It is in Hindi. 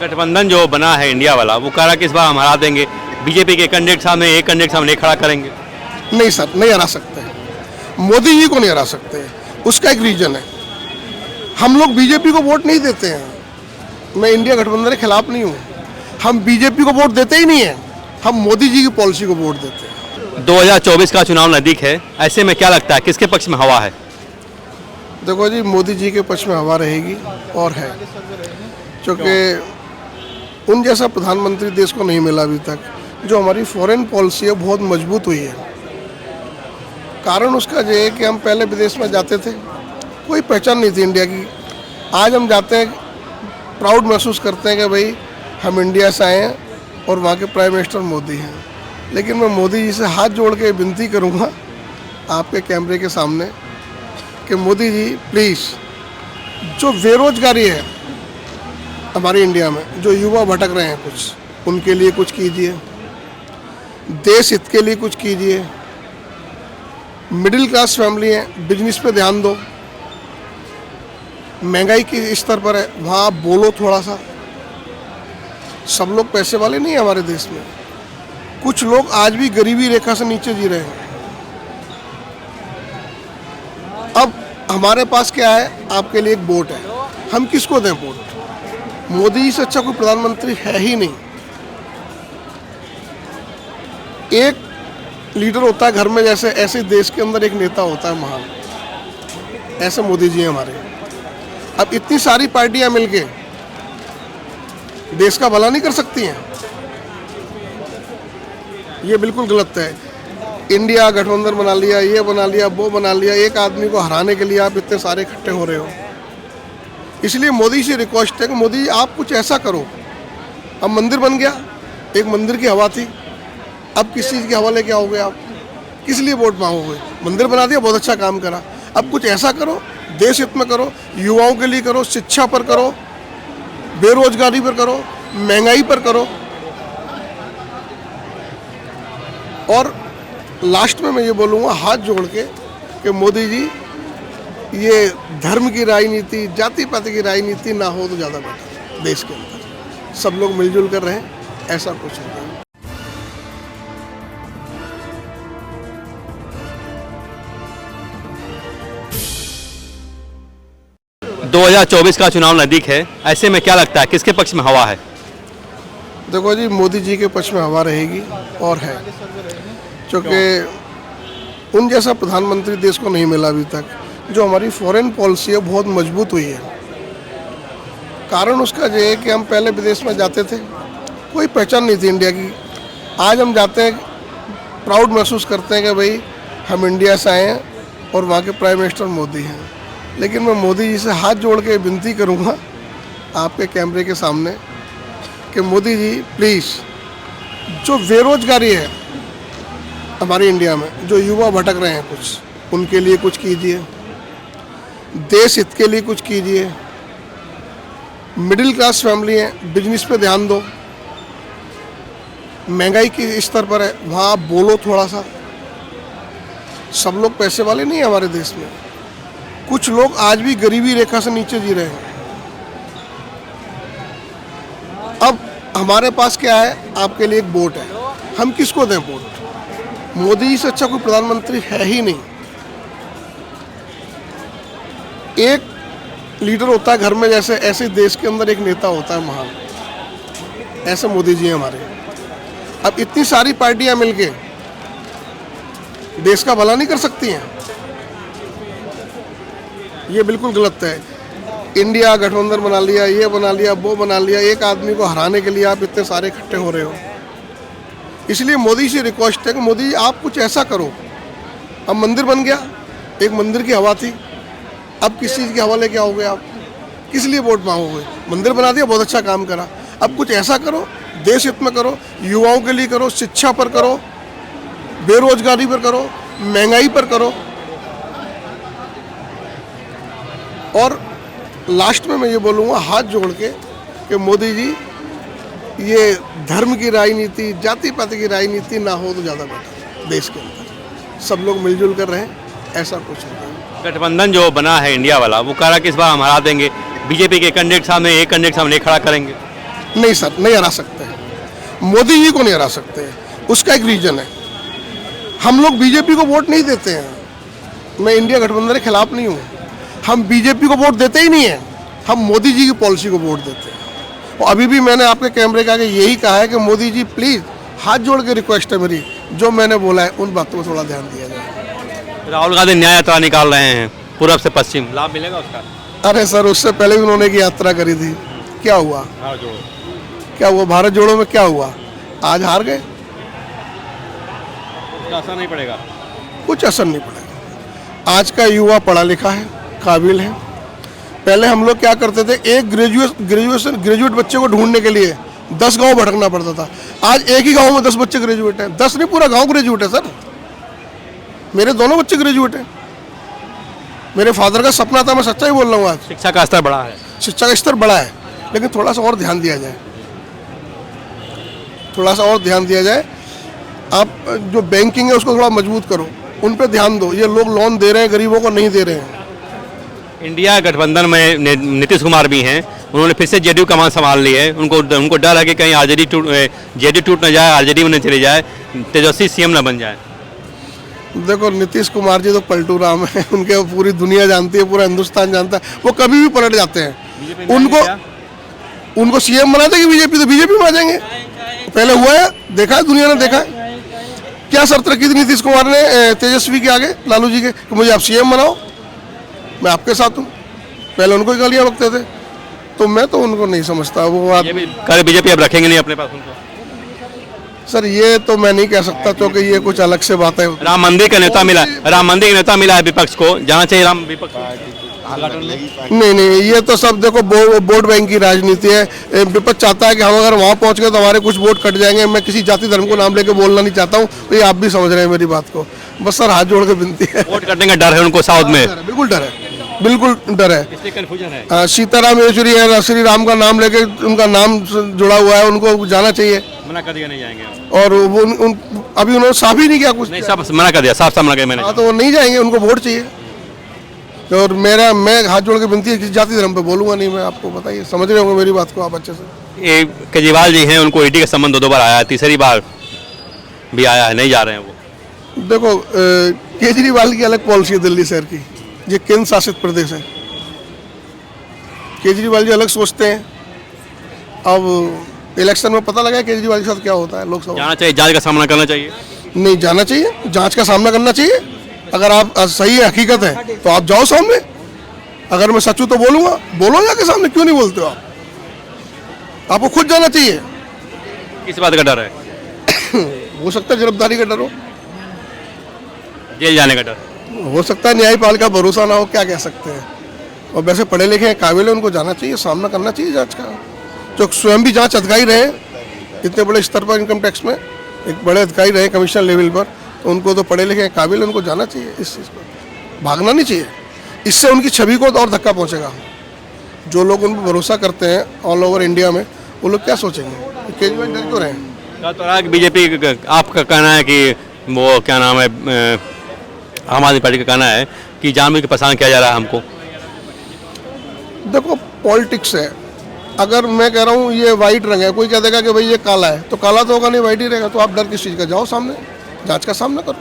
गठबंधन जो बना है इंडिया वाला वो कह रहा कि इस बार हम हरा देंगे, बीजेपी के कैंडिडेट सामने एक कैंडिडेट सामने खड़ा करेंगे। नहीं सर, नहीं हरा सकते। मोदी जी को नहीं हरा सकते। उसका एक रीजन है, हम लोग बीजेपी को वोट नहीं देते हैं। मैं इंडिया गठबंधन के खिलाफ नहीं हूँ, हम बीजेपी को वोट देते ही नहीं है, हम मोदी जी की पॉलिसी को वोट देते हैं। 2024 का चुनाव नज़दीक है, ऐसे में क्या लगता है किसके पक्ष में हवा है? देखो जी, मोदी जी के पक्ष में हवा रहेगी और है, क्योंकि उन जैसा प्रधानमंत्री देश को नहीं मिला अभी तक। जो हमारी फॉरेन पॉलिसी है बहुत मजबूत हुई है। कारण उसका ये है कि हम पहले विदेश में जाते थे, कोई पहचान नहीं थी इंडिया की। आज हम जाते हैं, प्राउड महसूस करते हैं कि भाई हम इंडिया से आए हैं और वहाँ के प्राइम मिनिस्टर मोदी हैं। लेकिन मैं मोदी जी से हाथ जोड़ के विनती करूँगा आपके कैमरे के सामने कि मोदी जी प्लीज़, जो बेरोजगारी है हमारी इंडिया में, जो युवा भटक रहे हैं कुछ, उनके लिए कुछ कीजिए, देश हित के लिए कुछ कीजिए। मिडिल क्लास फैमिली है, बिजनेस पे ध्यान दो। महंगाई के स्तर पर है, वहाँ आप बोलो थोड़ा सा। सब लोग पैसे वाले नहीं है हमारे देश में, कुछ लोग आज भी गरीबी रेखा से नीचे जी रहे हैं। अब हमारे पास क्या है, आपके लिए एक वोट है, हम किसको दें वोट? मोदी जी से अच्छा कोई प्रधानमंत्री है ही नहीं। एक लीडर होता है घर में, जैसे ऐसे देश के अंदर एक नेता होता है महान, ऐसे मोदी जी हैं हमारे। अब इतनी सारी पार्टियां मिलके देश का भला नहीं कर सकती हैं, ये बिल्कुल गलत है। इंडिया गठबंधन बना लिया, ये बना लिया, वो बना लिया, एक आदमी को हराने के लिए आप इतने सारे इकट्ठे हो रहे हो। इसलिए मोदी से रिक्वेस्ट है कि मोदी आप कुछ ऐसा करो। अब मंदिर बन गया, एक मंदिर की हवा थी, अब किस चीज़ की हवा लेके आओगे आप? किस लिए वोट मांगोगे? मंदिर बना दिया, बहुत अच्छा काम करा। अब कुछ ऐसा करो, देश हित में करो, युवाओं के लिए करो, शिक्षा पर करो, बेरोजगारी पर करो, महंगाई पर करो। और लास्ट में मैं ये बोलूँगा हाथ जोड़ के कि मोदी जी, ये धर्म की राजनीति, जाति पाति की राजनीति ना हो तो ज़्यादा बेटर। देश के अंदर सब लोग मिलजुल कर रहें, ऐसा कुछ नहीं। 2024 का चुनाव नज़दीक है, ऐसे में क्या लगता है किसके पक्ष में हवा है? देखो जी, मोदी जी के पक्ष में हवा रहेगी और है, क्योंकि उन जैसा प्रधानमंत्री देश को नहीं मिला अभी तक। जो हमारी फॉरेन पॉलिसी है बहुत मजबूत हुई है। कारण उसका ये है कि हम पहले विदेश में जाते थे, कोई पहचान नहीं थी इंडिया की। आज हम जाते हैं, प्राउड महसूस करते हैं कि भाई हम इंडिया से आए हैं और वहाँ के प्राइम मिनिस्टर मोदी हैं। लेकिन मैं मोदी जी से हाथ जोड़ के विनती करूँगा आपके कैमरे के सामने कि मोदी जी प्लीज़, जो बेरोजगारी है हमारी इंडिया में, जो युवा भटक रहे हैं कुछ, उनके लिए कुछ कीजिए, देश हित के लिए कुछ कीजिए। मिडिल क्लास फैमिली है, बिजनेस पे ध्यान दो। महंगाई के स्तर पर है, वहाँ आप बोलो थोड़ा सा। सब लोग पैसे वाले नहीं है हमारे देश में, कुछ लोग आज भी गरीबी रेखा से नीचे जी रहे हैं। अब हमारे पास क्या है, आपके लिए एक वोट है, हम किसको दें वोट? मोदी जी से अच्छा कोई प्रधानमंत्री है ही नहीं। एक लीडर होता है घर में, जैसे ऐसे देश के अंदर एक नेता होता है महान, ऐसे मोदी जी हैं हमारे। अब इतनी सारी पार्टियां मिलके देश का भला नहीं कर सकती हैं, ये बिल्कुल गलत है। इंडिया गठबंधन बना लिया, ये बना लिया, वो बना लिया, एक आदमी को हराने के लिए आप इतने सारे इकट्ठे हो रहे हो। इसलिए मोदी से रिक्वेस्ट है कि मोदी जी आप कुछ ऐसा करो। अब मंदिर बन गया, एक मंदिर की हवा थी, अब किस चीज़ की हवा लेके आओगे आप? किस लिए वोट मांगोगे? मंदिर बना दिया, बहुत अच्छा काम करा। अब कुछ ऐसा करो, देश हित में करो, युवाओं के लिए करो, शिक्षा पर करो, बेरोजगारी पर करो, महंगाई पर करो। और लास्ट में मैं ये बोलूँगा हाथ जोड़ के कि मोदी जी, ये धर्म की राजनीति, जाति पाति की राजनीति ना हो तो ज़्यादा बेटर। देश के अंदर सब लोग मिलजुल कर रहें, ऐसा कुछ नहीं। गठबंधन जो बना है इंडिया वाला वो कह रहा कि इस बार हम हरा देंगे, बीजेपी के कैंडिडेट सामने एक कैंडिडेट सामने खड़ा करेंगे। नहीं सर, नहीं हरा सकते। मोदी जी को नहीं हरा सकते, उसका एक रीजन है। हम लोग बीजेपी को वोट नहीं देते हैं। मैं इंडिया गठबंधन के खिलाफ नहीं हूँ, हम बीजेपी को वोट देते ही नहीं हैं, हम मोदी जी की पॉलिसी को वोट देते हैं। और अभी भी मैंने आपके कैमरे के आगे यही कहा है कि मोदी जी प्लीज़, हाथ जोड़ के रिक्वेस्ट है मेरी, जो मैंने बोला है उन बातों को थोड़ा ध्यान दिया जाए। राहुल गांधी न्याय यात्रा निकाल रहे हैं पूर्व से पश्चिम, लाभ मिलेगा उसका? अरे सर, उससे पहले भी उन्होंने की यात्रा करी थी, क्या हुआ? क्या हुआ? भारत जोड़ो में क्या हुआ? आज हार गए, असर नहीं पड़ेगा, कुछ असर नहीं पड़ेगा। आज का युवा पढ़ा लिखा है, काबिल है। पहले हम लोग क्या करते थे, एक ग्रेजुएट बच्चे को ढूंढने के लिए 10 गांव भटकना पड़ता था। आज एक ही गांव में 10 बच्चे ग्रेजुएट हैं। 10 नहीं, पूरा गांव ग्रेजुएट है सर। मेरे दोनों बच्चे ग्रेजुएट हैं। मेरे फादर का सपना था, मैं सच्चाई बोल रहा हूँ। आज शिक्षा का स्तर बढ़ा है, शिक्षा का स्तर बढ़ा है, लेकिन थोड़ा सा और ध्यान दिया जाए, थोड़ा सा और ध्यान दिया जाए। आप जो बैंकिंग है उसको थोड़ा मजबूत करो, उन पर ध्यान दो। ये लोग लोन दे रहे हैं, गरीबों को नहीं दे रहे हैं। इंडिया गठबंधन में नीतीश कुमार भी हैं, उन्होंने फिर से जेडीयू कमान संभाल ली है। उनको डर है कि कहीं जेडीयू टूट न जाए, आरजेडी में न चले जाए, तेजस्वी सीएम न बन जाए। देखो, नीतीश कुमार जी तो पलटू राम है, उनके पूरी दुनिया जानती है, पूरा हिंदुस्तान जानता है, वो कभी भी पलट जाते हैं। उनको सीएम बनाते कि बीजेपी, तो बीजेपी में आ जाएंगे। पहले हुआ है, देखा है, दुनिया ने देखा है। क्या शर्त रखी थी नीतीश कुमार ने तेजस्वी के आगे, लालू जी के, कि मुझे आप सीएम बनाओ, मैं आपके साथ हूँ। पहले उनको ही गालियाँ बकते थे, तो मैं तो उनको नहीं समझता वो बात। बीजेपी अब रखेंगे नहीं अपने पास उनको? सर, ये तो मैं नहीं कह सकता, क्योंकि ये कुछ अलग से बात है। राम मंदिर का नेता मिला, राम मंदिर का नेता मिला है विपक्ष को, जाना चाहिए राम विपक्ष को? नहीं, ये तो सब देखो वोट बैंक की राजनीति है। विपक्ष चाहता है कि हम अगर वहाँ पहुँच गए तो हमारे कुछ वोट कट जाएंगे। मैं किसी जाति धर्म को नाम लेके बोलना नहीं चाहता हूँ, तो ये आप भी समझ रहे हैं मेरी बात को। बस सर, हाथ जोड़ के विनती है। वोट कटने का डर है उनको साउथ में? बिल्कुल डर है, बिल्कुल डर है। इसलिए कंफ्यूजन है। सीताराम येचुरी है, श्री राम का नाम लेके उनका नाम जुड़ा हुआ है, उनको जाना चाहिए। मना कर दिया, नहीं जाएंगे। और वो अभी उन्होंने साफ ही नहीं किया कुछ। नहीं, सब मना कर दिया, साफ मना कर मैंने। हाँ, तो वो नहीं जाएंगे, उनको वोट चाहिए। और मैं हाथ जोड़ के विनती है, किसी जाति धर्म पे बोलूंगा नहीं मैं, आपको बताइए, समझ रहे होंगे मेरी बात को आप अच्छे से। ये केजरीवाल जी हैं, उनको ईडी का संबंध 2 बार आया है, तीसरी बार भी आया है, नहीं जा रहे हैं वो। देखो, केजरीवाल की अलग पॉलिसी है दिल्ली शहर की, ये केंद्र शासित प्रदेश है। केजरीवाल जी अलग सोचते हैं। अब इलेक्शन में पता लगा केजरीवाल के साथ क्या होता है। लोकसभा जाना चाहिए, जांच का सामना करना चाहिए? नहीं जाना चाहिए, जांच का सामना करना चाहिए। अगर आप सही है, हकीकत है, तो आप जाओ सामने। अगर मैं सच हूं तो बोलूंगा, बोलो जाके सामने, क्यों नहीं बोलते हो आप? आपको खुद जाना चाहिए। किस बात का डर है? हो सकता है गिरफ्तारी का डर हो, जेल जाने का डर हो सकता है न्यायपालिका भरोसा ना हो, क्या कह सकते हैं। और वैसे पढ़े लिखे हैं, काबिल है, उनको जाना चाहिए, सामना करना चाहिए जांच का। जो स्वयं भी जांच अधिकारी रहे इतने बड़े स्तर पर, इनकम टैक्स में एक बड़े अधिकारी रहे कमिश्नर लेवल पर, तो उनको तो पढ़े लिखे हैं, काबिल, उनको जाना चाहिए। इस चीज़ पर भागना नहीं चाहिए, इससे उनकी छवि को तो और धक्का पहुंचेगा। जो लोग उन पर भरोसा करते हैं ऑल ओवर इंडिया में, वो लोग क्या सोचेंगे? केजरीवाल डर क्यों रहे? बीजेपी आपका कहना है कि वो क्या नाम है, आम आदमी पार्टी का कहना है कि जानबूझ के परेशान किया जा रहा है हमको। देखो, पॉलिटिक्स है। अगर मैं कह रहा हूँ ये वाइट रंग है, कोई कह देगा कि भाई ये काला है, तो काला तो होगा नहीं, वाइट ही रहेगा। तो आप डर किस चीज़ का? जाओ सामने, जांच का सामना करो।